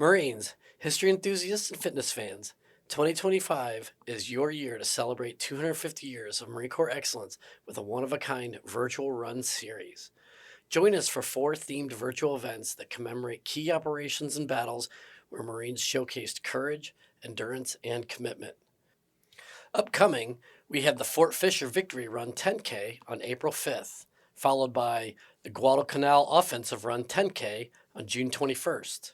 Marines, history enthusiasts, and fitness fans, 2025 is your year to celebrate 250 years of Marine Corps excellence with a one-of-a-kind virtual run series. Join us for 4 themed virtual events that commemorate key operations and battles where Marines showcased courage, endurance, and commitment. Upcoming, we have the Fort Fisher Victory Run 10K on April 5th, followed by the Guadalcanal Offensive Run 10K on June 21st.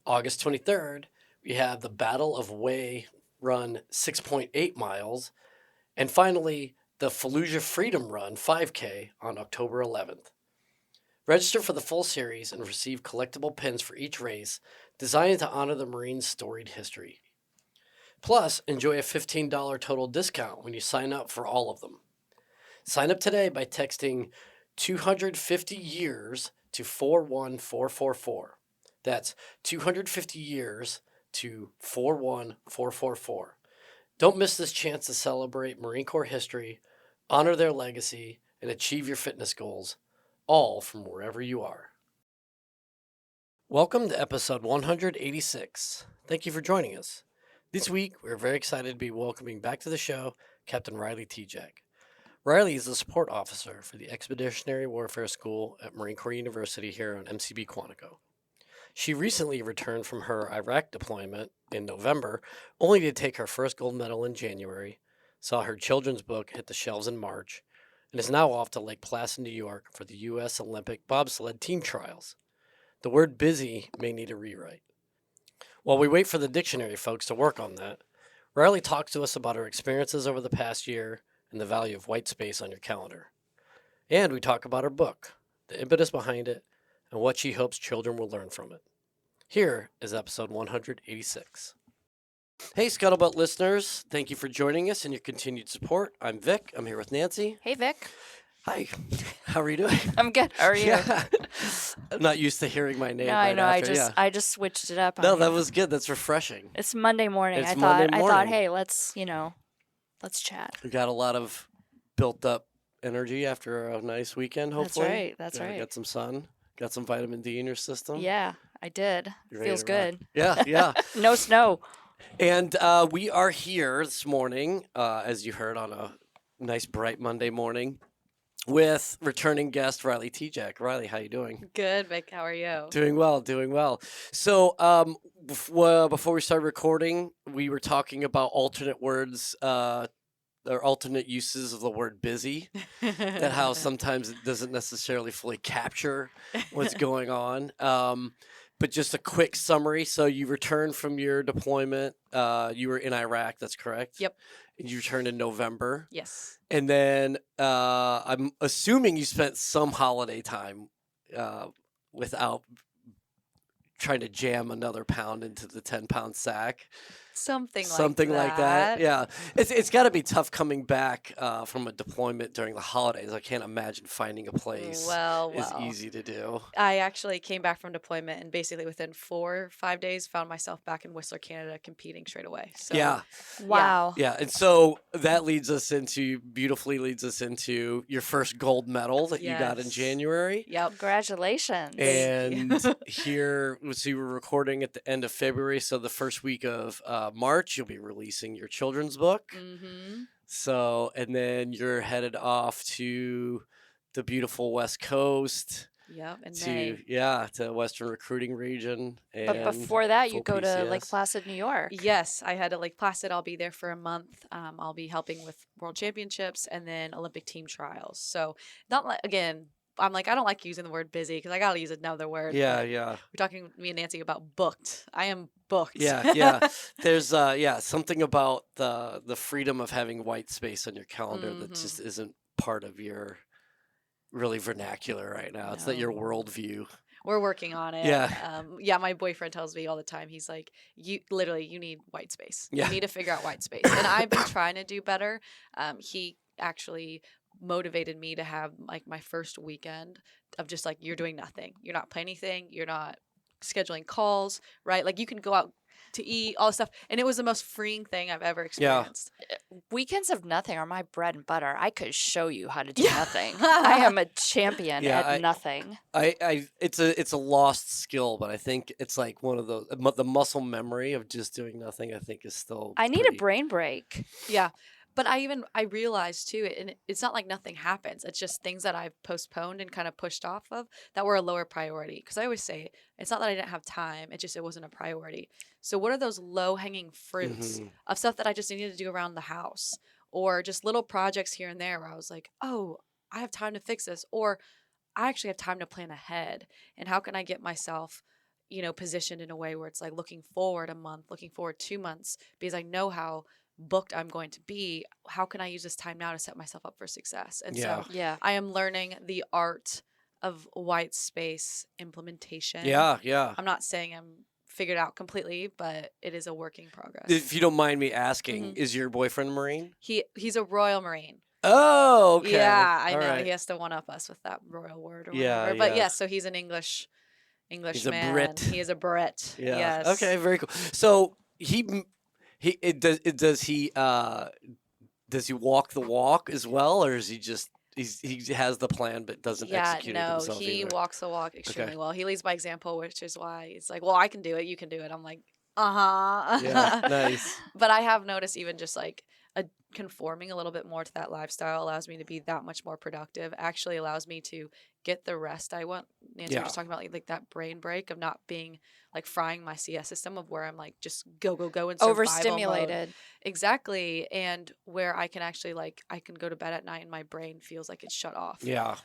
August 23rd, we have the Battle of Way Run 6.8 miles, and finally, the Fallujah Freedom Run 5K on October 11th. Register for the full series and receive collectible pins for each race designed to honor the Marines' storied history. Plus, enjoy a $15 total discount when you sign up for all of them. Sign up today by texting 250 years to 41444. That's 250 years to 41444. Don't miss this chance to celebrate Marine Corps history, honor their legacy, and achieve your fitness goals, all from wherever you are. Welcome to episode 186. Thank you for joining us. This week, we're very excited to be welcoming back to the show Capt Riley Tejcek. Riley is the support officer for the Expeditionary Warfare School at Marine Corps University here on MCB Quantico. She recently returned from her Iraq deployment in November, only to take her first gold medal in January, saw her children's book hit the shelves in March, and is now off to Lake Placid, New York for the U.S. Olympic bobsled team trials. The word busy may need a rewrite. While we wait for the dictionary folks to work on that, Riley talks to us about her experiences over the past year and the value of white space on your calendar. And we talk about her book, the impetus behind it, and what she hopes children will learn from it. Here is episode 186. Hey, Scuttlebutt listeners. Thank you for joining us and your continued support. I'm Vic. I'm here with Nancy. Hey, Vic. Hi. How are you doing? I'm good. How are you? Yeah. I'm not used to hearing my name. No, right I know. After. I just switched it up. No, that was good. That's refreshing. It's Monday morning. It's I Monday thought, morning. hey, let's chat. We got a lot of built up energy after a nice weekend, hopefully. That's right. Got some sun. Got some vitamin D in your system. Yeah, I did. Feels good. Yeah. No snow. And we are here this morning, as you heard, on a nice bright Monday morning with returning guest Riley Tejcek. Riley, how you doing? Good, Vic. How are you? Doing well. So before we started recording, we were talking about alternate words, or alternate uses of the word busy, and how sometimes it doesn't necessarily fully capture what's going on. But just a quick summary. So you returned from your deployment. You were in Iraq, that's correct? Yep. And you returned in November. Yes. And then I'm assuming you spent some holiday time without trying to jam another pound into the 10-pound sack. Something like that. Yeah. It's got to be tough coming back from a deployment during the holidays. I can't imagine finding a place is easy to do. I actually came back from deployment and basically within 4 or 5 days found myself back in Whistler, Canada, competing straight away. So, yeah. Wow. Yeah. And so that beautifully leads us into your first gold medal that you got in January. Yep. Congratulations. And here, so you were recording at the end of February, so the first week of March, you'll be releasing your children's book. Mm-hmm. So, and then you're headed off to the beautiful West Coast. Yep, in May. To Western Recruiting Region. And But before that, you go to PCS. Lake Placid, New York. Yes, I had to Lake Placid. I'll be there for a month. I'll be helping with World Championships and then Olympic team trials. So, not like, again, I'm like, I don't like using the word busy because I got to use another word. Yeah. We're talking, me and Nancy, about booked. I am booked. Yeah. There's something about the freedom of having white space on your calendar that just isn't part of your really vernacular right now. It's not your worldview. We're working on it. Yeah. My boyfriend tells me all the time, he's like, you need white space. Yeah. You need to figure out white space. And I've been trying to do better. He actually motivated me to have like my first weekend of just like, you're doing nothing. You're not playing anything. You're not scheduling calls, right? Like you can go out to eat, all this stuff. And it was the most freeing thing I've ever Yeah. experienced. Weekends of nothing are my bread and butter. I could show you how to do Yeah. nothing. I am a champion Yeah, at nothing. It's a lost skill, but I think it's like one of those the muscle memory of just doing nothing. I think is still. I need a pretty- brain break. Yeah. But I realized too, and it's not like nothing happens. It's just things that I've postponed and kind of pushed off of that were a lower priority. Because I always say it's not that I didn't have time; it wasn't a priority. So what are those low hanging fruits Mhm. of stuff that I just needed to do around the house, or just little projects here and there where I was like, oh, I have time to fix this, or I actually have time to plan ahead, and how can I get myself, positioned in a way where it's like looking forward a month, looking forward 2 months, because I know how booked I'm going to be. How can I use this time now to set myself up for success? And Yeah. so Yeah. I am learning the art of white space implementation. Yeah. I'm not saying I'm figured out completely, but it is a work in progress. If you don't mind me asking, Mhm. is your boyfriend a Marine? He's a Royal Marine. Oh, okay. Yeah, I All know. right. He has to one up us with that royal word or Yeah, whatever. But yeah. yes, so he's an English He's a man. Brit. He is a Brit. Yeah. Yes. Okay. Very cool. So does he walk the walk as well, or is he just he has the plan but doesn't Yeah, execute it no, himself he either? walks the walk extremely Okay. well. He leads by example, which is why it's like, well, I can do it, you can do it. I'm like, uh-huh. Yeah. Nice. But I have noticed even just like conforming a little bit more to that lifestyle allows me to be that much more productive. Actually allows me to get the rest I want. Nancy Yeah. was just talking about like that brain break of not being like frying my CS system of where I'm like just go and survival mode. Overstimulated. Exactly. And where I can actually I can go to bed at night and my brain feels like it's shut off. Yeah.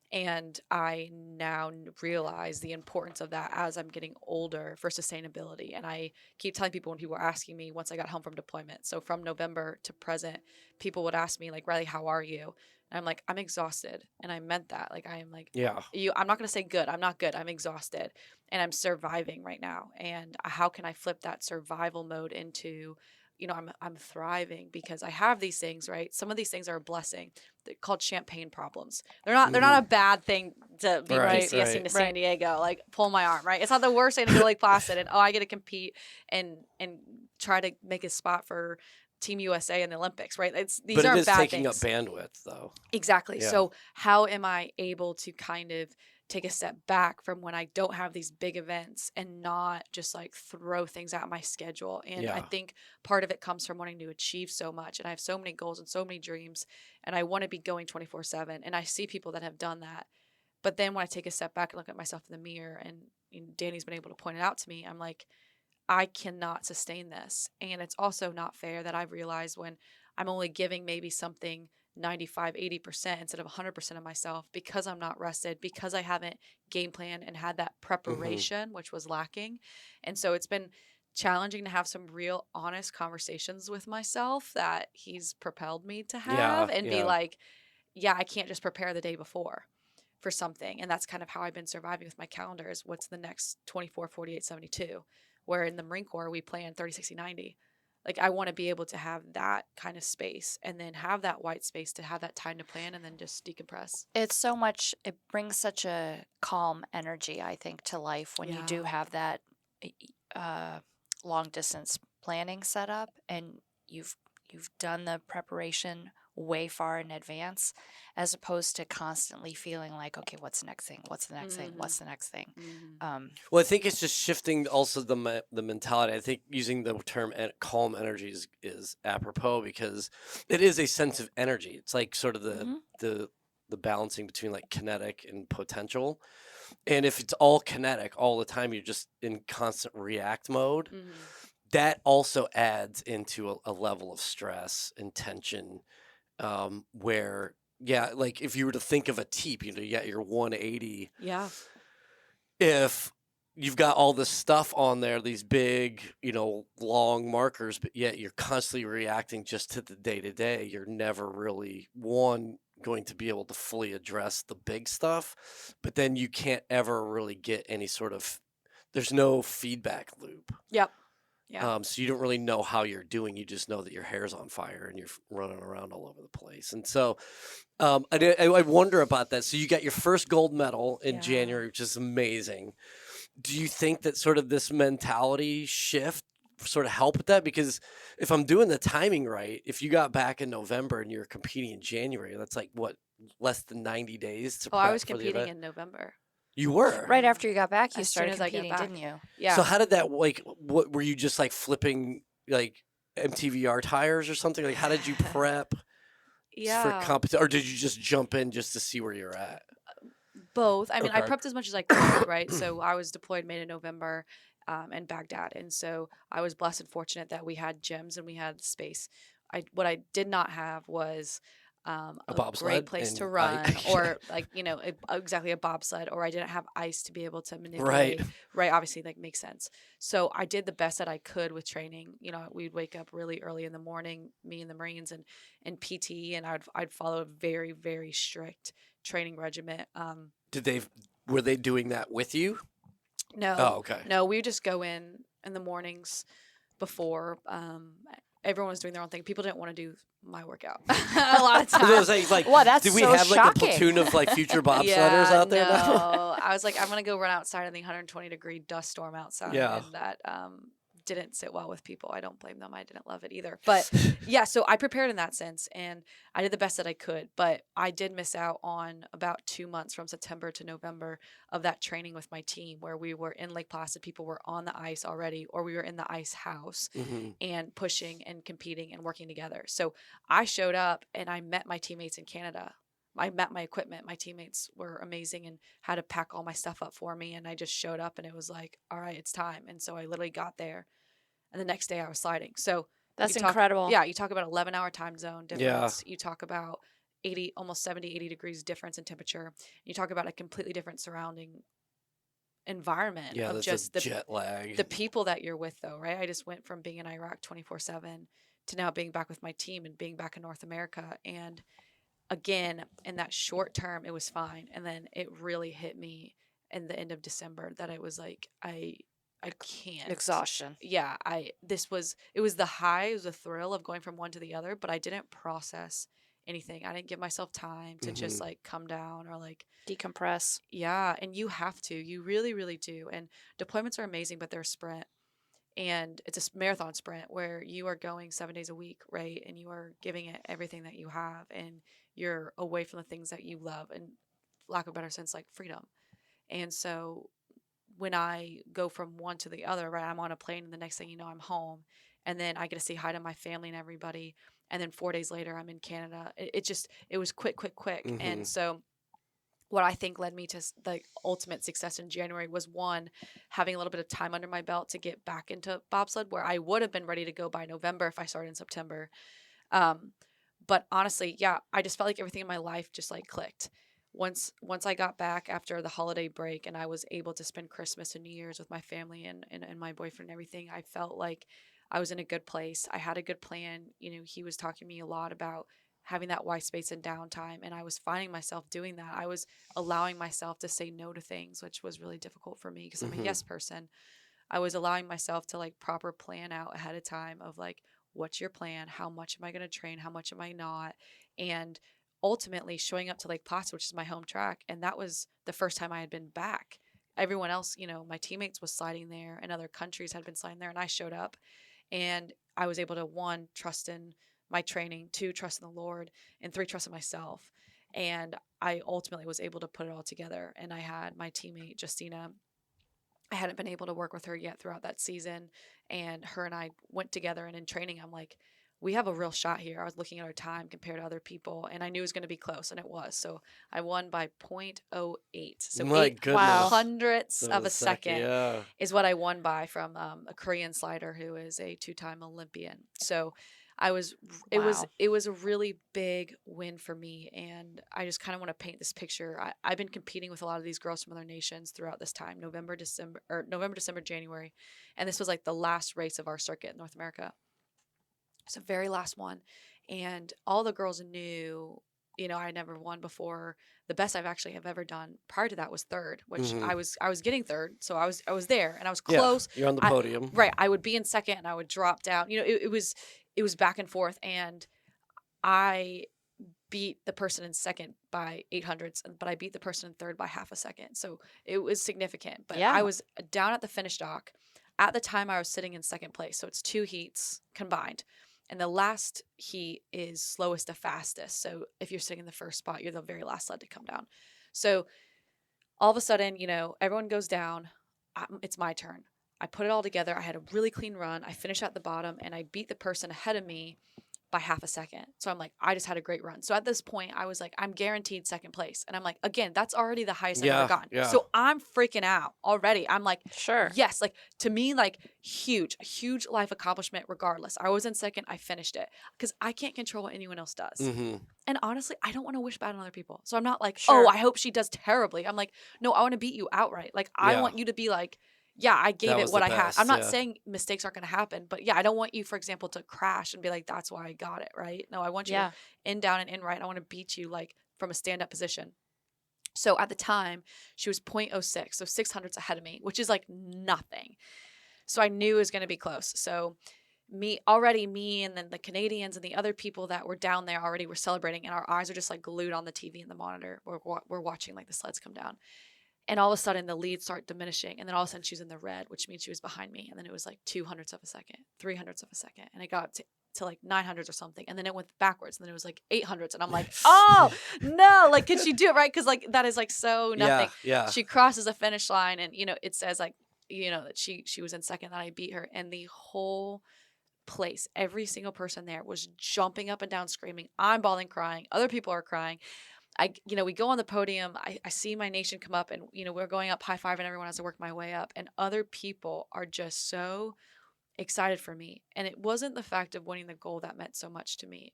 And I now realize the importance of that as I'm getting older for sustainability. And I keep telling people when people are asking me once I got home from deployment. So from November to present, people would ask me like, Riley, how are you? And I'm like, I'm exhausted. And I meant that. Like, I am like, Yeah. I'm not going to say good. I'm not good. I'm exhausted and I'm surviving right now. And how can I flip that survival mode into, I'm thriving because I have these things, right? Some of these things are a blessing. They're called champagne problems. They're not a bad thing to be Right, PCSing right. to San Diego, like pull my arm, right? It's not the worst thing to go Lake Placid and I get to compete and try to make a spot for Team USA in the Olympics, right? These But it aren't is bad taking things. up bandwidth, though. Exactly. Yeah. So how am I able to kind of take a step back from when I don't have these big events and not just like throw things out my schedule? And I Yeah. think part of it comes from wanting to achieve so much. And I have so many goals and so many dreams and I want to be going 24/7. And I see people that have done that. But then when I take a step back and look at myself in the mirror and Danny's been able to point it out to me, I'm like, I cannot sustain this. And it's also not fair that I've realized when I'm only giving maybe something 95, 80% instead of 100% of myself because I'm not rested, because I haven't game planned and had that preparation, which was lacking. And so it's been challenging to have some real honest conversations with myself that he's propelled me to have and be yeah. like, yeah, I can't just prepare the day before for something. And that's kind of how I've been surviving with my calendar is what's the next 24, 48, 72, where in the Marine Corps, we plan 30, 60, 90. Like I want to be able to have that kind of space and then have that white space to have that time to plan and then just decompress. It brings such a calm energy, I think, to life when you do Yeah. have that long distance planning set up and you've done the preparation way far in advance, as opposed to constantly feeling like, okay, what's the next thing? What's the next thing? What's the next thing? Well, I think it's just shifting also the mentality. I think using the term calm energy is apropos because it is a sense of energy. It's like sort of the balancing between like kinetic and potential. And if it's all kinetic all the time, you're just in constant react mode. That also adds into a level of stress and tension where, yeah, like if you were to think of a teep, you got your 180. Yeah. If you've got all this stuff on there, these big, long markers, but yet you're constantly reacting just to the day-to-day, you're never really, going to be able to fully address the big stuff, but then you can't ever really get any sort of, there's no feedback loop. Yep. Yeah. So you don't really know how you're doing. You just know that your hair's on fire and you're running around all over the place. And so I wonder about that. So you got your first gold medal in January, which is amazing. Do you think that sort of this mentality shift sort of help with that? Because if I'm doing the timing right, if you got back in November and you're competing in January, that's like what, less than 90 days to Oh, I prep was for the competing event? in November. You were. Right after you got back, you As soon started as I got competing, back. didn't you? Yeah. So how did that, like, what were you just like flipping like MTVR tires or something? Like, how did you prep for Yeah. competition, or did you just jump in just to see where you're at? Both. I mean, I Okay. prepped as much as I could, right? So I was deployed May to November in Baghdad. And so I was blessed and fortunate that we had gyms and we had space. What I did not have was A a bobsled great place to and run or like, exactly a bobsled, or I didn't have ice to be able to manipulate. Right. Obviously, like makes sense. So I did the best that I could with training. We'd wake up really early in the morning, me and the Marines and PT, and I'd follow a very, very strict training regimen. Were they doing that with you? No. Oh, okay. No, we would just go in the mornings before. Everyone was doing their own thing. People didn't want to do my workout a lot of I was gonna times. say, it's like, Wow, that's did we so have like a shocking. platoon of like future bobsledders Yeah, out there now? no. I was like, I'm gonna go run outside in the 120-degree dust storm outside, Yeah. and that didn't sit well with people. I don't blame them. I didn't love it either. But yeah, so I prepared in that sense, and I did the best that I could. But I did miss out on about 2 months from September to November of that training with my team, where we were in Lake Placid. People were on the ice already, or we were in the ice house Mhm. and pushing and competing and working together. So I showed up and I met my teammates in Canada. I met my equipment. My teammates were amazing and had to pack all my stuff up for me. And I just showed up and it was like, all right, it's time. And so I literally got there. And the next day I was sliding. So That's you talk- incredible. Yeah, you talk about 11-hour time zone Yeah. difference. You talk about 80, almost 70, 80 degrees difference in temperature. You talk about a completely different surrounding environment Yeah, of that's just a jet lag. the people that you're with, though, right? I just went from being in Iraq 24/7 to now being back with my team and being back in North America. And again, in that short term, it was fine. And then it really hit me in the end of December that I was like, I can't. Exhaustion. Yeah, it was the high, it was the thrill of going from one to the other, but I didn't process anything. I didn't give myself time to just like come down or like Decompress. yeah, and you have to. You really, really do. And deployments are amazing, but they're a sprint. And it's a marathon sprint where you are going 7 days a week, right? And you are giving it everything that you have, and you're away from the things that you love, and lack of a better sense, like freedom. And so when I go from one to the other, right, I'm on a plane, and the next thing you know, I'm home, and then I get to say hi to my family and everybody. And then 4 days later, I'm in Canada. It was quick, quick, quick. Mhm. And so what I think led me to the ultimate success in January was one, having a little bit of time under my belt to get back into bobsled, where I would have been ready to go by November if I started in September. But honestly, yeah, I just felt like everything in my life just like clicked. Once I got back after the holiday break and I was able to spend Christmas and New Year's with my family and my boyfriend and everything, I felt like I was in a good place. I had a good plan. He was talking to me a lot about having that white space and downtime, and I was finding myself doing that. I was allowing myself to say no to things, which was really difficult for me because I'm a yes person. I was allowing myself to like proper plan out ahead of time of like, what's your plan? How much am I going to train? How much am I not? And ultimately showing up to Lake Placid, which is my home track. And that was the first time I had been back. Everyone else, my teammates was sliding there and other countries had been sliding there. And I showed up and I was able to, one, trust in my training, two, trust in the Lord, and three, trust in myself. And I ultimately was able to put it all together. And I had my teammate, Justina. I hadn't been able to work with her yet throughout that season. And her and I went together, and in training, I'm like, we have a real shot here. I was looking at our time compared to other people, and I knew it was going to be close, and it was. So I won by 0.08. So My 8 goodness. hundredths of a second Yeah. is what I won by from a Korean slider who is a 2-time Olympian. So it was a really big win for me. And I just kind of want to paint this picture. I've been competing with a lot of these girls from other nations throughout this time, November, December, January. And this was like the last race of our circuit in North America. It's the very last one. And all the girls knew, I never won before. The best I've actually have ever done prior to that was third, which I was getting third. So I was there and I was close. Yeah, you're on the podium. Right. I would be in second and I would drop down. It was back and forth, and I beat the person in second by 800ths, but I beat the person in third by half a second. So it was significant. But Yeah. I was down at the finish dock. At the time, I was sitting in second place. So it's 2 heats combined. And the last heat is slowest to fastest. So if you're sitting in the first spot, you're the very last sled to come down. So all of a sudden, everyone goes down. It's my turn. I put it all together. I had a really clean run. I finished at the bottom and I beat the person ahead of me by half a second. So I'm like, I just had a great run. So at this point, I was like, I'm guaranteed second place. And I'm like, again, that's already the highest I've ever gotten. Yeah. So I'm freaking out already. I'm like, Sure. yes, like to me, like huge life accomplishment regardless. I was in second. I finished it because I can't control what anyone else does. And honestly, I don't want to wish bad on other people. So I'm not like, Sure. oh, I hope she does terribly. I'm like, no, I want to beat you outright. Like, I want you to be like, yeah, I gave That it was what the I had. best, I'm not yeah. saying mistakes aren't going to happen, but yeah, I don't want you, for example, to crash and be like, that's why I got it, right? No, I want you Yeah. in, down, and in right. I want to beat you like from a stand-up position. So at the time, she was 0.06, so 600s ahead of me, which is like nothing. So I knew it was going to be close. So me and then the Canadians and the other people that were down there already were celebrating, and our eyes are just like glued on the TV and the monitor. We're watching like the sleds come down. And all of a sudden, the leads start diminishing. And then all of a sudden, she was in the red, which means she was behind me. And then it was like 200ths of a second, 300ths of a second. And it got up to like 900s or something. And then it went backwards. And then it was like 800s. And I'm like, oh, no. Like, can she do it right? Because like that is like so nothing. Yeah. She crosses the finish line. And, it says like, that she was in second, that I beat her. And the whole place, every single person there was jumping up and down, screaming. I'm bawling, crying. Other people are crying. We go on the podium. I see my nation come up and, we're going up high-fiving everyone as I work my way up. And other people are just so excited for me. And it wasn't the fact of winning the gold that meant so much to me.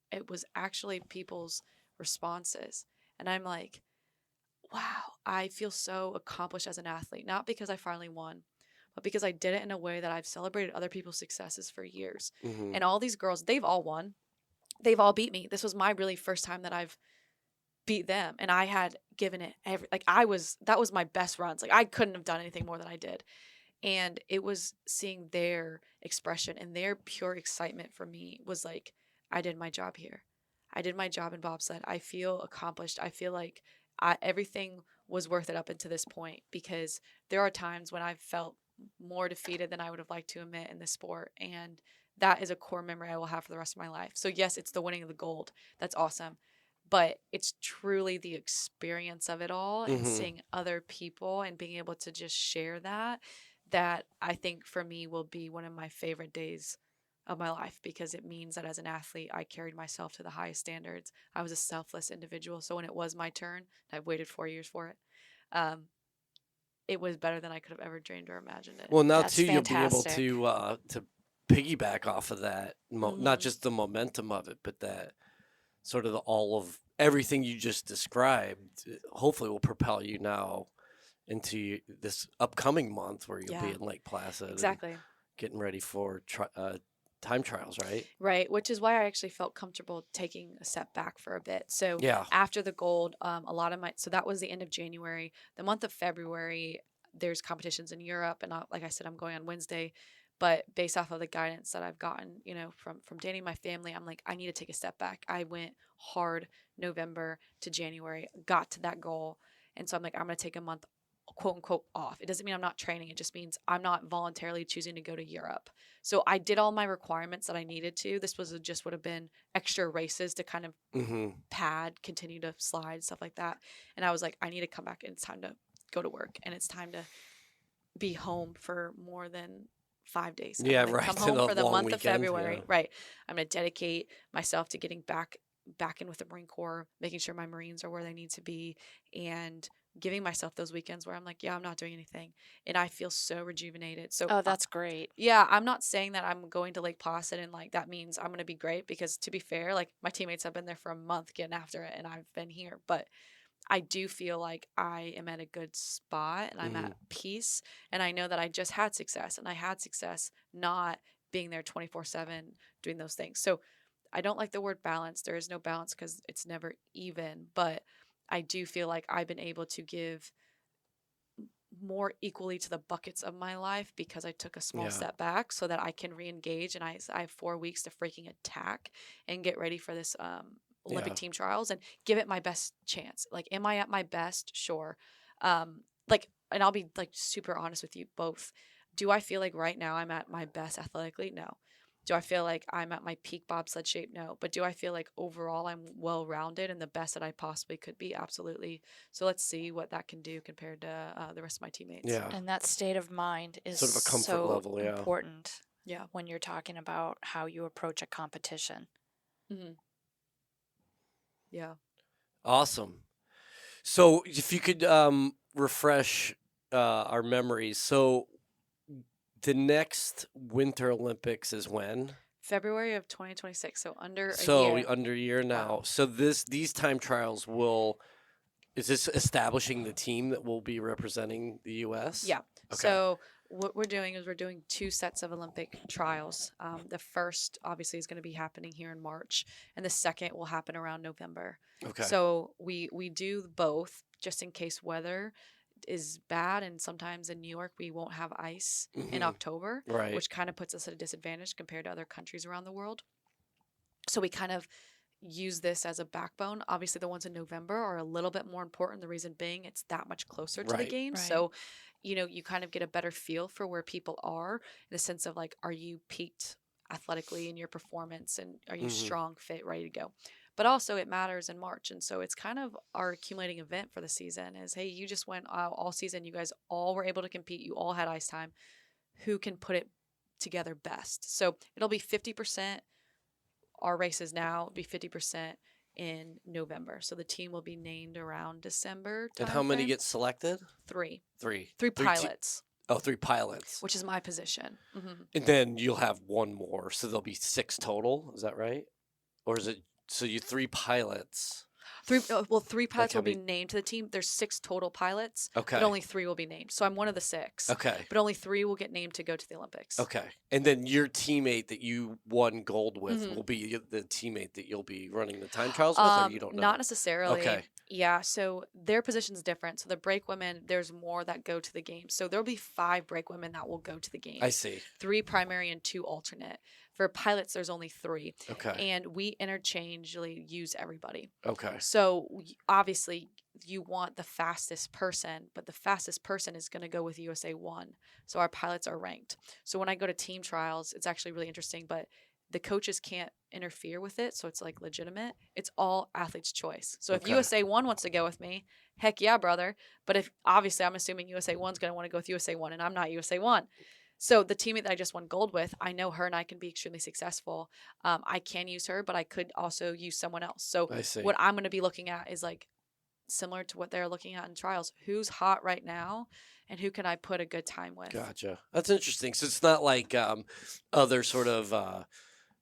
It was actually people's responses. And I'm like, wow, I feel so accomplished as an athlete. Not because I finally won, but because I did it in a way that I've celebrated other people's successes for years. And all these girls, they've all won. They've all beat me. This was my really first time that I've beat them, and I had given it that was my best runs. Like, I couldn't have done anything more than I did. And it was seeing their expression and their pure excitement for me was like, I did my job here. I did my job in bobsled. I feel accomplished. I feel like everything was worth it up until this point, because there are times when I've felt more defeated than I would have liked to admit in this sport. And that is a core memory I will have for the rest of my life. So yes, it's the winning of the gold. That's awesome. But it's truly the experience of it all and seeing other people and being able to just share that I think for me will be one of my favorite days of my life, because it means that as an athlete, I carried myself to the highest standards. I was a selfless individual. So when it was my turn, I've waited 4 years for it. It was better than I could have ever dreamed or imagined it. Well, now That's too, fantastic. you'll be able to piggyback off of that, not just the momentum of it, but that sort of all of everything you just described, hopefully will propel you now into this upcoming month where you'll be in Lake Placid. Exactly. Getting ready for time trials, right? Right, which is why I actually felt comfortable taking a step back for a bit. So Yeah. after the gold, so that was the end of January. The month of February, there's competitions in Europe, and like I said, I'm going on Wednesday. But based off of the guidance that I've gotten, from Danny and my family, I'm like, I need to take a step back. I went hard November to January, got to that goal. And so I'm like, I'm going to take a month, quote unquote, off. It doesn't mean I'm not training. It just means I'm not voluntarily choosing to go to Europe. So I did all my requirements that I needed to. This would have been extra races to kind of pad, continue to slide, stuff like that. And I was like, I need to come back, and it's time to go to work, and it's time to be home for more than 5 days. Yeah, I'm gonna right. Come home for the month of weekend, February. yeah. Right. I'm going to dedicate myself to getting back in with the Marine Corps, making sure my Marines are where they need to be, and giving myself those weekends where I'm like, yeah, I'm not doing anything. And I feel so rejuvenated. So Oh, that's great. yeah, I'm not saying that I'm going to Lake Placid and like that means I'm going to be great, because to be fair, like my teammates have been there for a month getting after it, and I've been here. But I do feel like I am at a good spot, and I'm at peace. And I know that I just had success, and I had success not being there 24/7 doing those things. So I don't like the word balance. There is no balance because it's never even. But I do feel like I've been able to give more equally to the buckets of my life, because I took a small step back so that I can re-engage. And I have 4 weeks to freaking attack and get ready for this Olympic team trials and give it my best chance. Like, am I at my best? Sure. And I'll be like super honest with you both. Do I feel like right now I'm at my best athletically? No. Do I feel like I'm at my peak bobsled shape? No. But do I feel like overall I'm well-rounded and the best that I possibly could be? Absolutely. So let's see what that can do compared to the rest of my teammates. Yeah. And that state of mind is Sort of a comfort so level, yeah. important Yeah. when you're talking about how you approach a competition. Mm-hmm. Yeah. Awesome. So if you could refresh our memories. So the next Winter Olympics is when? February of 2026. So under a So year. under a year now. So these time trials is this establishing the team that will be representing the U.S.? Yeah. Okay. So what we're doing is we're doing 2 sets of Olympic trials. The first obviously is going to be happening here in March, and the second will happen around November. Okay. So we do both just in case weather is bad, and sometimes in New York we won't have ice in Mhm. October, Right. which kind of puts us at a disadvantage compared to other countries around the world. So we kind of use this as a backbone. Obviously, the ones in November are a little bit more important. The reason being, it's that much closer to the Right. game. Right. So, you kind of get a better feel for where people are in the sense of like, are you peaked athletically in your performance, and are you Mhm. strong, fit, ready to go? But also, it matters in March, and so it's kind of our accumulating event for the season. Is hey, you just went all season. You guys all were able to compete. You all had ice time. Who can put it together best? So it'll be 50%. Our races now will be 50% in November. So the team will be named around December. And how many timeframe. get selected? 3. Three. 3 te- pilots, Oh, 3 pilots. which is my position. Mm-hmm. And then you'll have one more, so there'll be 6 total. Is that right? Or is it so you 3 pilots? 3 pilots how will be many- named to the team. There's 6 total pilots, Okay. but only 3 will be named. So I'm one of the 6. Okay. But only 3 will get named to go to the Olympics. Okay. And then your teammate that you won gold with Mhm. will be the teammate that you'll be running the time trials with, or you don't know? Not necessarily. Okay. Yeah, so their position's different. So the brake women, there's more that go to the game. So there'll be 5 brake women that will go to the game. I see. 3 primary and 2 alternate. For pilots, there's only 3. Okay. And we interchangeably use everybody. Okay. So obviously, you want the fastest person, but the fastest person is going to go with USA 1. So our pilots are ranked. So when I go to team trials, it's actually really interesting, but the coaches can't interfere with it. So it's like legitimate. It's all athlete's choice. So if Okay. USA 1 wants to go with me, heck yeah, brother. But if obviously I'm assuming USA 1's going to want to go with USA 1 and I'm not USA 1. So the teammate that I just won gold with, I know her and I can be extremely successful. I can use her, but I could also use someone else. So I see. what I'm going to be looking at is like similar to what they're looking at in trials. Who's hot right now and who can I put a good time with? Gotcha. That's interesting. So it's not like other sort of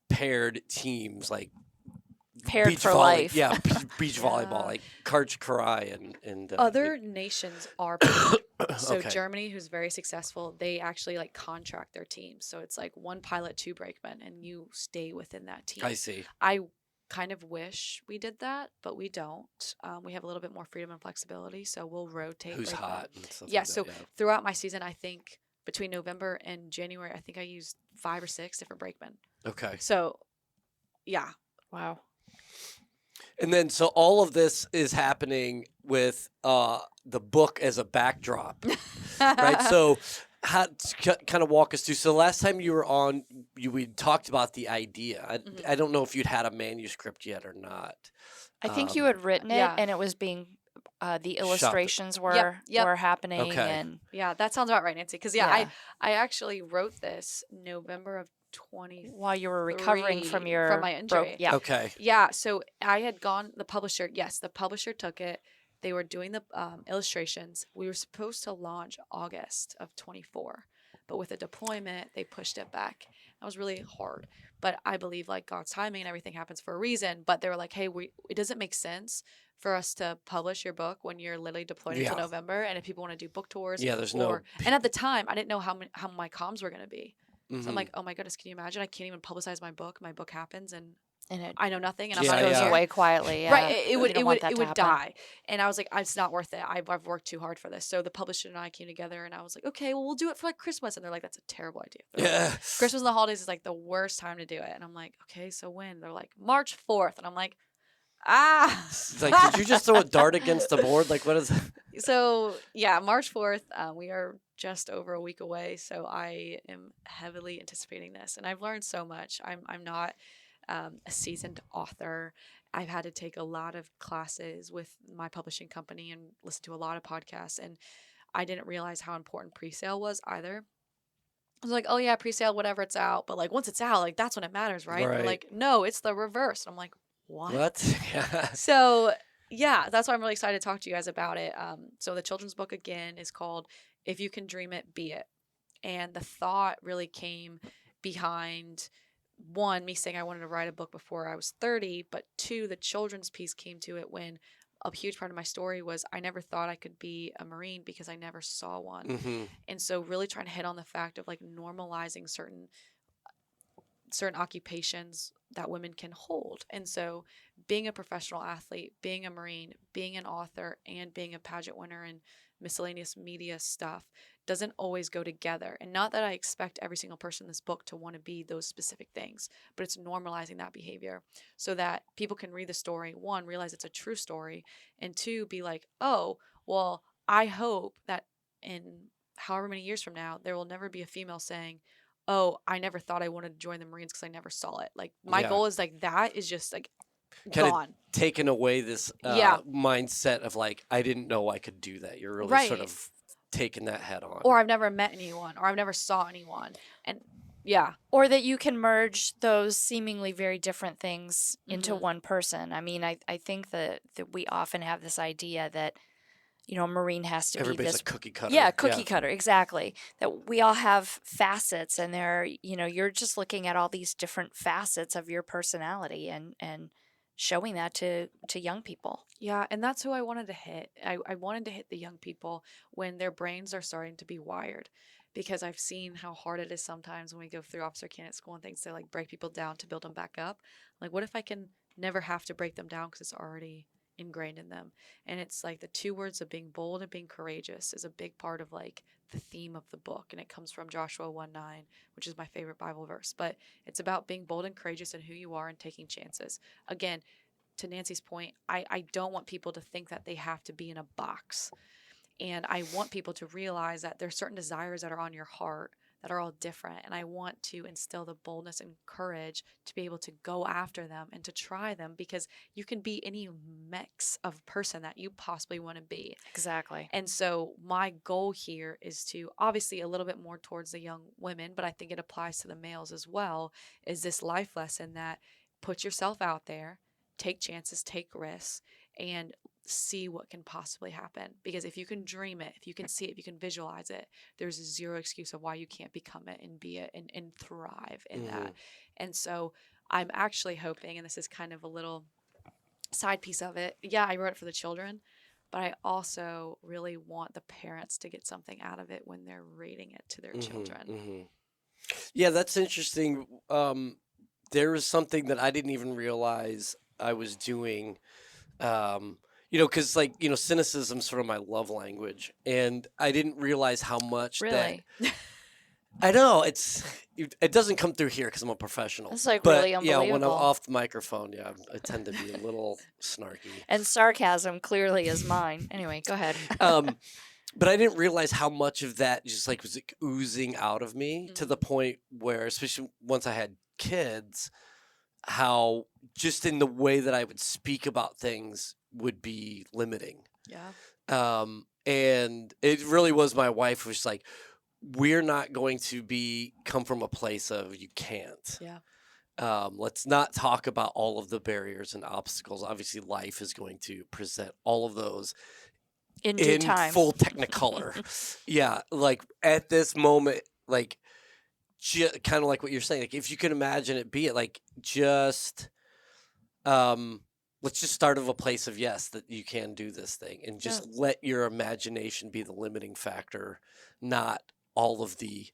paired teams like Paired beach for volley- life. Yeah, beach Yeah. volleyball like Karch Karai and Other nations are paid. So Okay. Germany, who's very successful, they actually like contract their teams. So it's like 1 pilot, 2 brakemen, and you stay within that team. I see. I kind of wish we did that, but we don't. We have a little bit more freedom and flexibility, so we'll rotate. Who's brakemen. hot and stuff Yeah, like that, so throughout my season, I think between November and January, I think I used 5 or 6 different brakemen. Okay. So, yeah. Wow. And then so all of this is happening with the book as a backdrop, right? So kind of walk us through. So last time you were on, we talked about the idea. Mhm. I don't know if you'd had a manuscript yet or not. I think you had written it, yeah. and it was being the illustrations were yep. were happening, Okay. and Yeah, that sounds about right, Nancy. Because, Yeah. I actually wrote this November of 20. while you were recovering from your from my injury. yeah. Okay. Yeah, so I had gone, the publisher took it. They were doing the illustrations. We were supposed to launch August of 24, but with a deployment, they pushed it back. That was really hard. But I believe like God's timing and everything happens for a reason. But they were like, hey, it doesn't make sense for us to publish your book when you're literally deployed Yeah. until November. And if people want to do book tours, Yeah, there's and at the time, I didn't know how my comms were going to be. So I'm Mhm. like, oh my goodness, can you imagine? I can't even publicize my book. My book happens and And I know nothing, and I'm Yeah, not it goes yeah. away quietly. Yeah. Right, it You would don't want that to happen. die, and I was like, it's not worth it. I've worked too hard for this. So the publisher and I came together, and I was like, okay, well, we'll do it for like Christmas, and they're like, that's a terrible idea. They're like, Yeah. Christmas and the holidays is like the worst time to do it, and I'm like, okay, so when? They're like March 4th, and I'm like, It's like, did you just throw a dart against the board? Like, what is that? So yeah, March 4th, we are just over a week away. So I am heavily anticipating this, and I've learned so much. I'm not a seasoned author. I've had to take a lot of classes with my publishing company and listen to a lot of podcasts, and I didn't realize how important pre-sale was either. I was like, oh yeah, pre-sale, whatever, it's out. But like once it's out, like that's when it matters, right? They're Right. like, no, it's the reverse. And I'm like, what? What? Yeah. So yeah, that's why I'm really excited to talk to you guys about it. So the children's book again is called "If You Can Dream It, Be It," and the thought really came behind one, me saying I wanted to write a book before I was 30, but two, the children's piece came to it when a huge part of my story was I never thought I could be a Marine because I never saw one. Mm-hmm. And so really trying to hit on the fact of like normalizing certain occupations that women can hold. And so being a professional athlete, being a Marine, being an author, and being a pageant winner and miscellaneous media stuff doesn't always go together. And not that I expect every single person in this book to want to be those specific things, but it's normalizing that behavior so that people can read the story, one, realize it's a true story, and two, be like, oh, well, I hope that in however many years from now, there will never be a female saying, oh, I never thought I wanted to join the Marines because I never saw it. Like my Yeah. goal is like that is just like Kinda gone. taken away this Yeah. mindset of like, I didn't know I could do that. You're really sort Right. of taking that head on. Or I've never met anyone, or I've never saw anyone. And yeah. Or that you can merge those seemingly very different things into Mhm. one person. I mean, I think that we often have this idea that, you know, a Marine has to be Everybody's this a cookie cutter. Yeah, cookie cutter, exactly. That we all have facets, and you're just looking at all these different facets of your personality and showing that to young people. Yeah, and that's who I wanted to hit. I wanted to hit the young people when their brains are starting to be wired. Because I've seen how hard it is sometimes when we go through officer candidate school and things to like break people down to build them back up. Like, what if I can never have to break them down because it's already ingrained in them? And it's like the two words of being bold and being courageous is a big part of like the theme of the book. And it comes from Joshua 1:9, which is my favorite Bible verse. But it's about being bold and courageous in who you are and taking chances. Again, to Nancy's point, I don't want people to think that they have to be in a box. And I want people to realize that there's certain desires that are on your heart that are all different. And I want to instill the boldness and courage to be able to go after them and to try them, because you can be any mix of person that you possibly want to be. Exactly. And so my goal here is to, obviously a little bit more towards the young women, but I think it applies to the males as well, is this life lesson that put yourself out there, take chances, take risks, and see what can possibly happen. Because if you can dream it, if you can see it, if you can visualize it, there's zero excuse of why you can't become it and be it and thrive in that. And so I'm actually hoping, and this is kind of a little side piece of it. Yeah, I wrote it for the children, but I also really want the parents to get something out of it when they're reading it to their children. Yeah, that's interesting. There was something that I didn't even realize I was doing. Because cynicism's sort of my love language, and I didn't realize how much Really? I know it doesn't come through here because I'm a professional. That's like but really yeah, when I'm unbelievable. off the microphone, I tend to be a little snarky. And sarcasm clearly is mine. Anyway, go ahead. But I didn't realize how much of that just like was like oozing out of me to the point where, especially once I had kids, how just in the way that I would speak about things would be limiting. Yeah. And it really was my wife who was like, we're not going to come from a place of you can't. Yeah. Let's not talk about all of the barriers and obstacles. Obviously, life is going to present all of those In due time. full technicolor. Yeah, like at this moment, like kind of like what you're saying. Like if you can imagine it, be it like just, let's just start of a place of yes, that you can do this thing, and just let your imagination be the limiting factor, not all of the,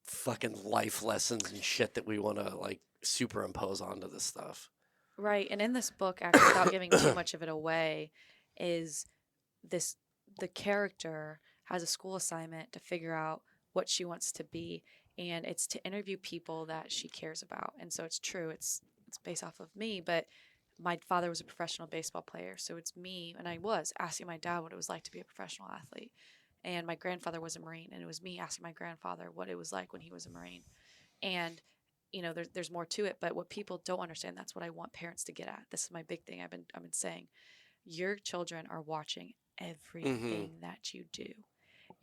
fucking life lessons and shit that we want to like superimpose onto this stuff. Right. And in this book, actually, without giving too much of it away, is the character has a school assignment to figure out what she wants to be, and it's to interview people that she cares about. And so it's true, it's based off of me, but my father was a professional baseball player, so it's me, and I was asking my dad what it was like to be a professional athlete. And my grandfather was a Marine, and it was me asking my grandfather what it was like when he was a Marine. And there's more to it, but what people don't understand, that's what I want parents to get at. This is my big thing. I've been saying, your children are watching everything that you do.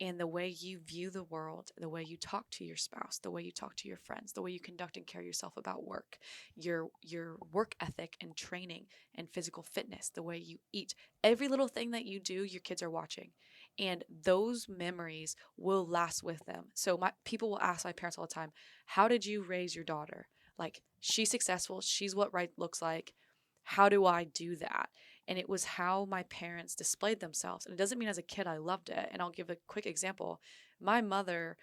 And the way you view the world, the way you talk to your spouse, the way you talk to your friends, the way you conduct and carry yourself about work, your work ethic and training and physical fitness, the way you eat, every little thing that you do, your kids are watching. And those memories will last with them. So people will ask my parents all the time, how did you raise your daughter? Like, she's successful. She's what right looks like. How do I do that? And it was how my parents displayed themselves. And it doesn't mean as a kid I loved it. And I'll give a quick example. My mother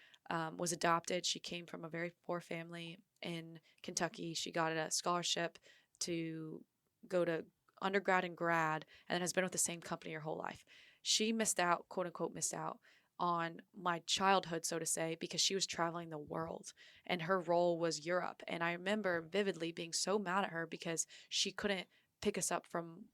was adopted. She came from a very poor family in Kentucky. She got a scholarship to go to undergrad and grad, and then has been with the same company her whole life. She missed out, quote unquote, missed out on my childhood, so to say, because she was traveling the world and her role was Europe. And I remember vividly being so mad at her because she couldn't pick us up from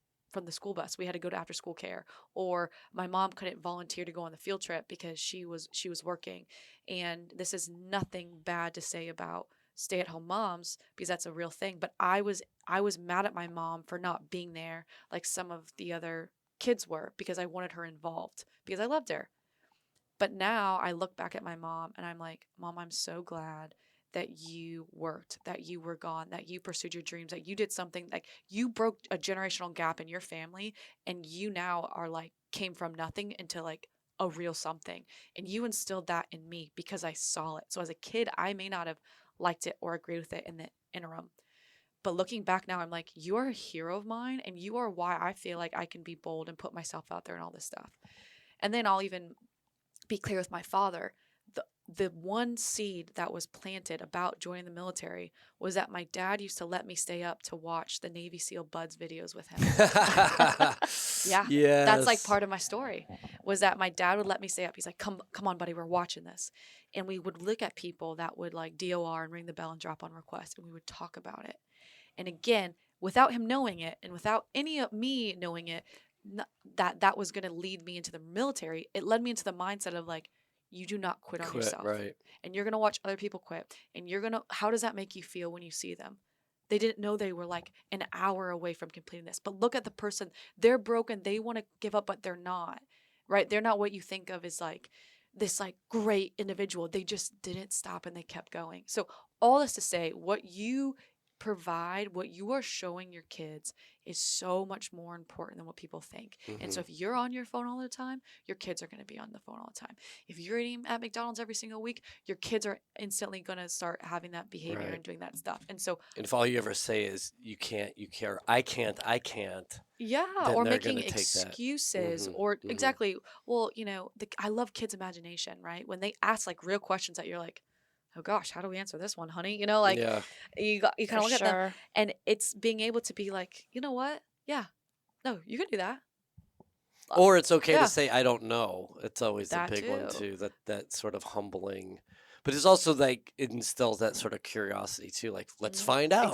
the school bus. We had to go to after school care, or my mom couldn't volunteer to go on the field trip because she was working. And this is nothing bad to say about stay-at-home moms, because that's a real thing, but I was mad at my mom for not being there like some of the other kids were, because I wanted her involved because I loved her. But now I look back at my mom and I'm like, Mom, I'm so glad that you worked, that you were gone, that you pursued your dreams, that you did something, like you broke a generational gap in your family, and you now are like came from nothing into like a real something. And you instilled that in me because I saw it. So as a kid, I may not have liked it or agreed with it in the interim. But looking back now, I'm like, you are a hero of mine, and you are why I feel like I can be bold and put myself out there and all this stuff. And then I'll even be clear with my father. The one seed that was planted about joining the military was that my dad used to let me stay up to watch the Navy SEAL Buds videos with him. Yeah. Yes. That's like part of my story, was that my dad would let me stay up. He's like, come on, buddy, we're watching this. And we would look at people that would like DOR and ring the bell and drop on request, and we would talk about it. And again, without him knowing it and without any of me knowing it, that was going to lead me into the military. It led me into the mindset of like, you do not quit on yourself. Right. And you're going to watch other people quit. And how does that make you feel when you see them? They didn't know they were like an hour away from completing this. But look at the person. They're broken. They want to give up, but they're not. Right? They're not what you think of as like this like great individual. They just didn't stop and they kept going. So all this to say, what you provide, what you are showing your kids is so much more important than what people think. And so if you're on your phone all the time, your kids are going to be on the phone all the time. If you're eating at McDonald's every single week, your kids are instantly going to start having that behavior and doing that stuff. And so if all you ever say is you can't, you care, I can't, yeah, then or they're making gonna take that. excuses or exactly, well, I love kids' imagination, right? When they ask like real questions that you're like, oh gosh, how do we answer this one, honey? You kind of look at them, and it's being able to be like, you know what? Yeah, no, you can do that. Or it's okay to say, I don't know. It's always the big one too. too, that sort of humbling. But it's also like, it instills that sort of curiosity too, like, let's find out.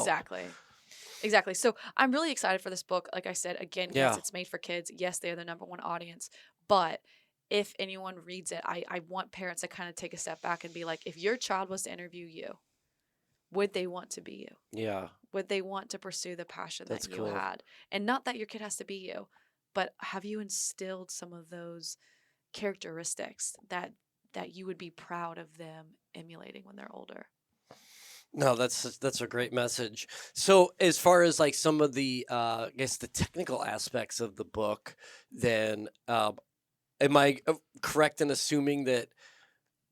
Exactly. So I'm really excited for this book. Like I said, again, yes, Yeah. it's made for kids. Yes, they are the #1 audience. But if anyone reads it, I want parents to kind of take a step back and be like, if your child was to interview you, would they want to be you? Yeah. Would they want to pursue the passion That's that you cool. had? And not that your kid has to be you, but have you instilled some of those characteristics that you would be proud of them emulating when they're older? No, that's a great message. So as far as like some of the I guess the technical aspects of the book, then am I correct in assuming that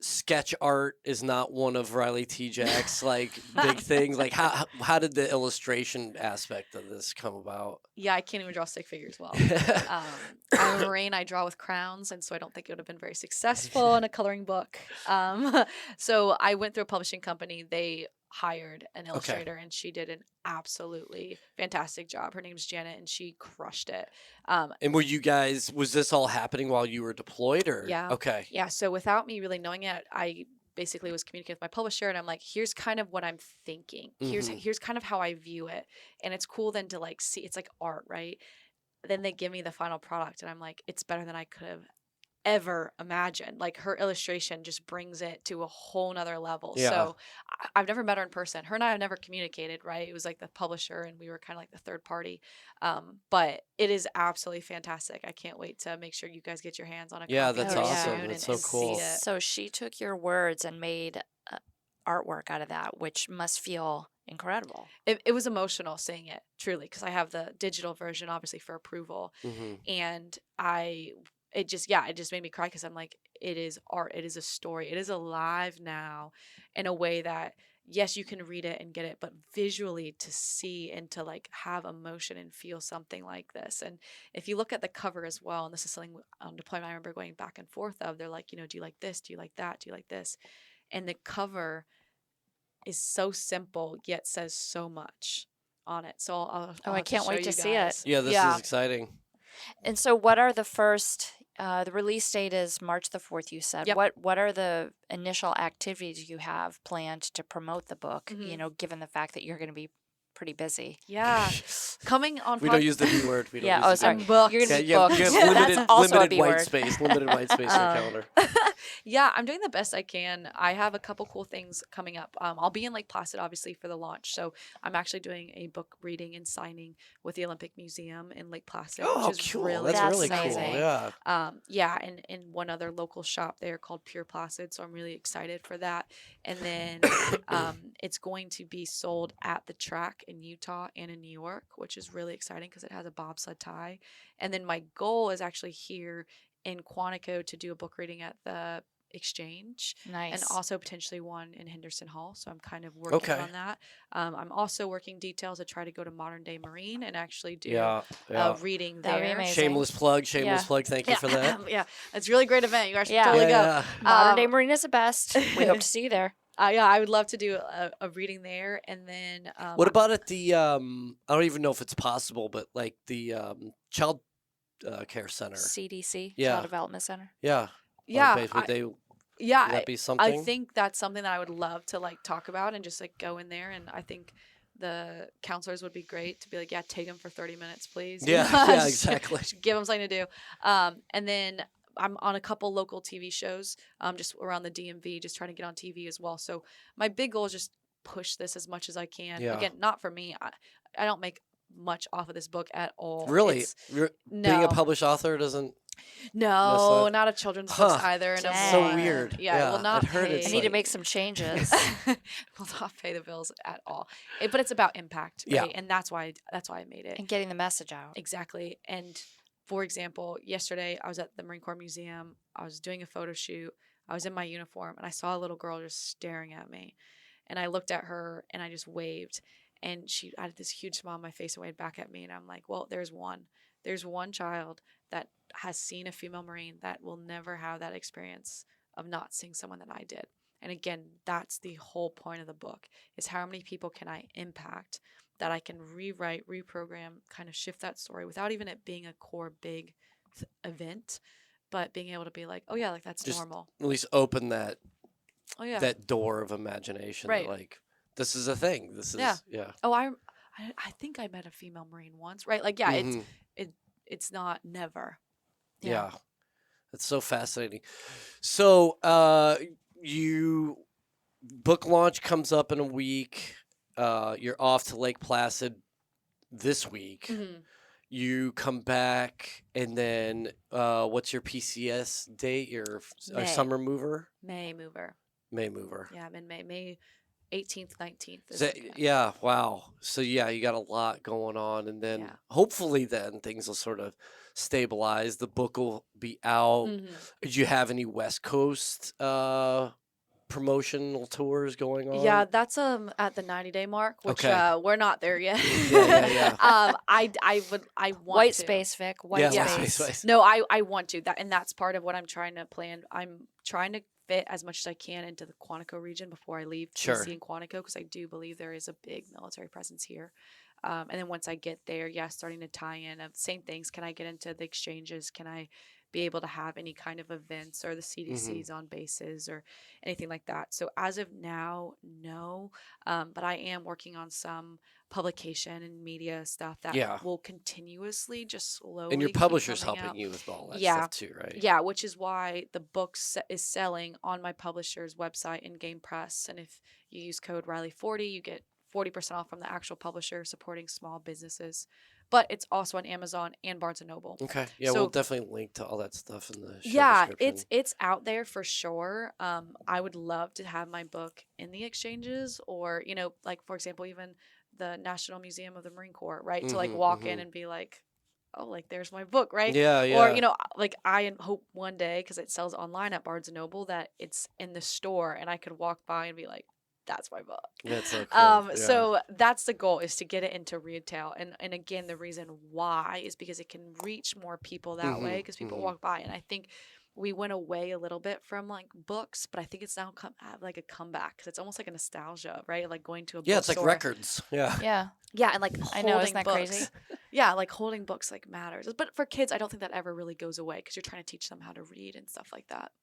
sketch art is not one of Riley Tejcek's like big things? Like how did the illustration aspect of this come about? Yeah, I can't even draw stick figures well. I'm a Marine. I draw with crowns, and so I don't think it would have been very successful in a coloring book. So I went through a publishing company. They hired an illustrator, and she did an absolutely fantastic job. Her name's Janet, and she crushed it. And was this all happening while you were deployed, or? Yeah. Okay. Yeah. So without me really knowing it, basically was communicating with my publisher, and I'm like, here's kind of what I'm thinking. Here's kind of how I view it. And it's cool then to like see, it's like art, right? Then they give me the final product, and I'm like, it's better than I could have ever imagined. Like, her illustration just brings it to a whole nother level. Yeah. So I've never met her in person. Her and I have never communicated, right? It was like the publisher, and we were kind of like the third party. But it is absolutely fantastic. I can't wait to make sure you guys get your hands on a Yeah, copy that's pretty awesome. soon That's and so cool. see it. So she took your words and made artwork out of that, which must feel incredible. It was emotional seeing it, truly, because I have the digital version, obviously, for approval. Mm-hmm. And it just made me cry, because I'm like, it is art. It is a story. It is alive now in a way that, yes, you can read it and get it, but visually to see and to like have emotion and feel something like this. And if you look at the cover as well, and this is something on deployment I remember going back and forth of, they're like, do you like this? Do you like that? Do you like this? And the cover is so simple, yet says so much on it. So I'll I have can't show wait you to see it. guys. Yeah, this is exciting. And so what are the first, the release date is March the 4th, you said. Yep. What are the initial activities you have planned to promote the book, given the fact that you're going to be pretty busy? Yeah. Coming on We don't use the B word. We don't use the sorry. B word. booked. You're going to be You have booked. limited, That's also a limited B white word. space. Limited white space in your calendar. Yeah, I'm doing the best I can. I have a couple cool things coming up. I'll be in Lake Placid, obviously, for the launch. So I'm actually doing a book reading and signing with the Olympic Museum in Lake Placid, Oh, which is cool. really That's really amazing. cool. Yeah. Yeah, and in one other local shop there called Pure Placid. So I'm really excited for that. And then it's going to be sold at the track in Utah and in New York, which is really exciting because it has a bobsled tie. And then my goal is actually here in Quantico to do a book reading at the Exchange, Nice. and also potentially one in Henderson Hall. So I'm kind of working on that. I'm also working details to try to go to Modern Day Marine and actually do a reading That'd be there. amazing. Shameless plug. Yeah. Thank you for that. Yeah, it's a really great event. You guys should Yeah. totally go. Yeah. Modern Day Marine is the best. We hope to see you there. Yeah, I would love to do a reading there. And then What about at the, I don't even know if it's possible, but like the child care center? CDC, Yeah. Child Development Center. Yeah. Yeah, Would that be something? I think that's something that I would love to like talk about and just like go in there. And I think the counselors would be great to be like, yeah, take them for 30 minutes, please. Yeah, yeah, exactly. Just give them something to do. And then I'm on a couple local TV shows, just around the DMV, just trying to get on TV as well. So my big goal is just push this as much as I can. Yeah. Again, not for me. I don't make much off of this book at all. Really? Being No. a published author doesn't... No, Yes, not a children's books either. And Dang. So weird. Yeah, it will not I'd heard pay. it's I need to like- make some changes. will not pay the bills at all. But it's about impact, right? Yeah. And that's why I made it. And getting the message out. Exactly. And for example, yesterday I was at the Marine Corps Museum. I was doing a photo shoot. I was in my uniform and I saw a little girl just staring at me. And I looked at her and I just waved. And she had this huge smile on my face and waved back at me. And I'm like, well, there's one child that has seen a female Marine that will never have that experience of not seeing someone that I did. And again, that's the whole point of the book, is how many people can I impact that I can rewrite, reprogram, kind of shift that story without even it being a core big event, but being able to be like, oh yeah, like that's Just normal. At least open that that door of imagination. Right. That, like, this is a thing. This is... Yeah. Oh, I think I met a female Marine once, right? Like, yeah, Mhm. it's not never. Yeah. It's so fascinating. So, you book launch comes up in a week. You're off to Lake Placid this week. Mm-hmm. You come back, and then what's your PCS date? Your May. summer mover? May mover. May mover. Yeah, I'm in May 18th, 19th. Yeah, wow. So yeah, you got a lot going on, and then hopefully then things will sort of stabilize. The book will be out. Mm-hmm. Do you have any West Coast promotional tours going on? Yeah, that's at the 90-day mark, which Okay. we're not there yet. Yeah. I want White to. space, Vic. White Yeah, space. white space. No, I want to. And that's part of what I'm trying to plan. I'm trying to fit as much as I can into the Quantico region before I leave Sure. TC and Quantico, because I do believe there is a big military presence here. And then once I get there, starting to tie in of same things. Can I get into the exchanges? Can I be able to have any kind of events or the Mm-hmm. CDCs on bases or anything like that. So as of now, no. But I am working on some publication and media stuff that Yeah. will continuously just slowly And your keep publisher's coming helping out. you with all that Yeah. stuff too, right? Yeah, which is why the book is selling on my publisher's website in Game Press. And if you use code Riley40, you get 40% off from the actual publisher supporting small businesses. But it's also on Amazon and Barnes and Noble. Okay. Yeah, So- we'll definitely link to all that stuff in the show Yeah, description. it's out there for sure. I would love to have my book in the exchanges, or like for example, even the National Museum of the Marine Corps, right? To like Mhm, walk in mhm. and be like, oh, like there's my book, right? Yeah, Or yeah. like I hope one day, because it sells online at Barnes and Noble, that it's in the store and I could walk by and be like, that's my book. That's so cool. Yeah. So that's the goal, is to get it into retail. And again, the reason why is because it can reach more people that way, because people walk by. And I think we went away a little bit from like books, but I think it's now have like a comeback, because it's almost like a nostalgia, right? Like going to a Yeah, it's like bookstore. records. Yeah. Yeah. Yeah, and like I holding know, isn't that books. crazy? Yeah, like holding books like matters. But for kids, I don't think that ever really goes away, because you're trying to teach them how to read and stuff like that.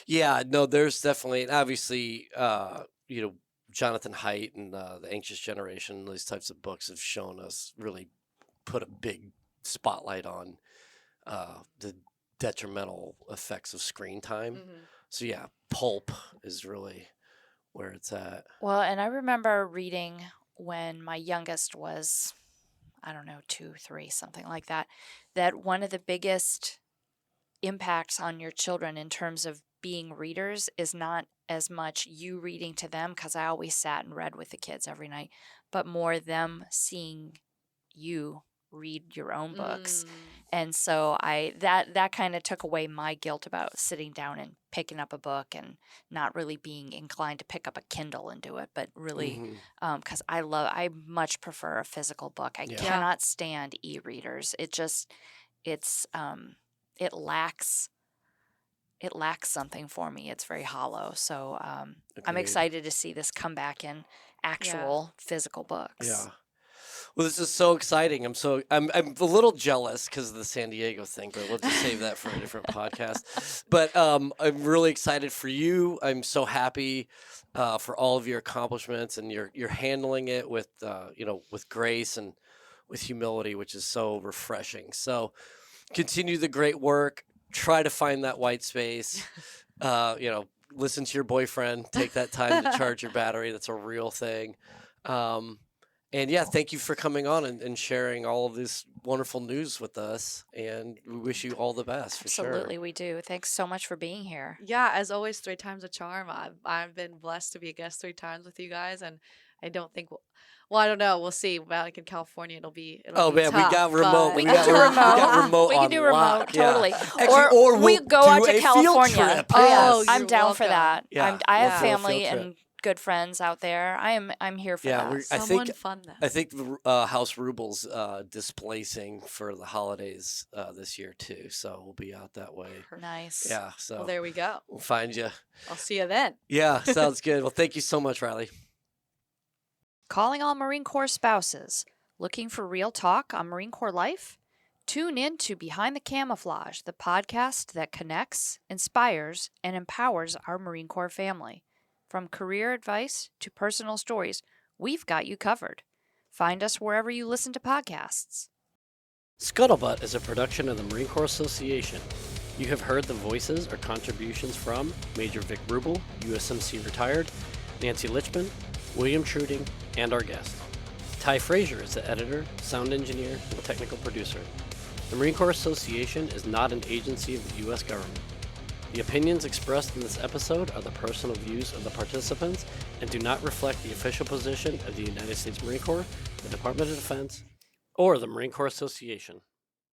Yeah, no, there's definitely, and obviously, Jonathan Haidt and The Anxious Generation, these types of books have shown us, really put a big spotlight on the detrimental effects of screen time. So yeah, pulp is really where it's at. Well, and I remember reading when my youngest was, I don't know, 2, 3, something like that, that one of the biggest impacts on your children in terms of being readers is not as much you reading to them, because I always sat and read with the kids every night, but more them seeing you read your own books. And so that kind of took away my guilt about sitting down and picking up a book and not really being inclined to pick up a Kindle and do it, but really because I much prefer a physical book. I Yeah. cannot stand e-readers. It lacks something for me. It's very hollow. So I'm Agreed. excited to see this come back in actual physical books. Yeah. Well, this is so exciting. I'm a little jealous because of the San Diego thing, but we'll just save that for a different podcast. But I'm really excited for you. I'm so happy for all of your accomplishments, and you're handling it with with grace and with humility, which is so refreshing. So continue the great work. Try to find that white space. Listen to your boyfriend. Take that time to charge your battery. That's a real thing. And yeah, thank you for coming on and sharing all of this wonderful news with us. And we wish you all the best, for Absolutely, sure. we do. Thanks so much for being here. Yeah, as always, 3 times a charm. I've been blessed to be a guest 3 times with you guys, and I don't think I don't know. We'll see. Like in California, it'll be Oh be man, tough, we got remote. but- We We can got do we remote. got remote. We can on do lock. remote, Yeah. totally. Actually, Or we we'll go out do to a field California. trip. Oh, yeah. Oh, I'm you're down for welcome. that. Yeah, I we'll have do a field family trip. and good friends out there. I'm here for Yeah, that. I Someone think fun then. I think the House Ruble's displacing for the holidays this year too, so we'll be out that way. Nice. Yeah, so Well, there we go. we'll find you. I'll see you then. Yeah, sounds good. Well, thank you so much, Riley. Calling all Marine Corps spouses. Looking for real talk on Marine Corps life? Tune in to Behind the Camouflage, the podcast that connects, inspires, and empowers our Marine Corps family. From career advice to personal stories, we've got you covered. Find us wherever you listen to podcasts. Scuttlebutt is a production of the Marine Corps Association. You have heard the voices or contributions from Major Vic Rubel, USMC retired, Nancy Litchman, William Truding, and our guest. Ty Frazier is the editor, sound engineer, and technical producer. The Marine Corps Association is not an agency of the U.S. government. The opinions expressed in this episode are the personal views of the participants and do not reflect the official position of the United States Marine Corps, the Department of Defense, or the Marine Corps Association.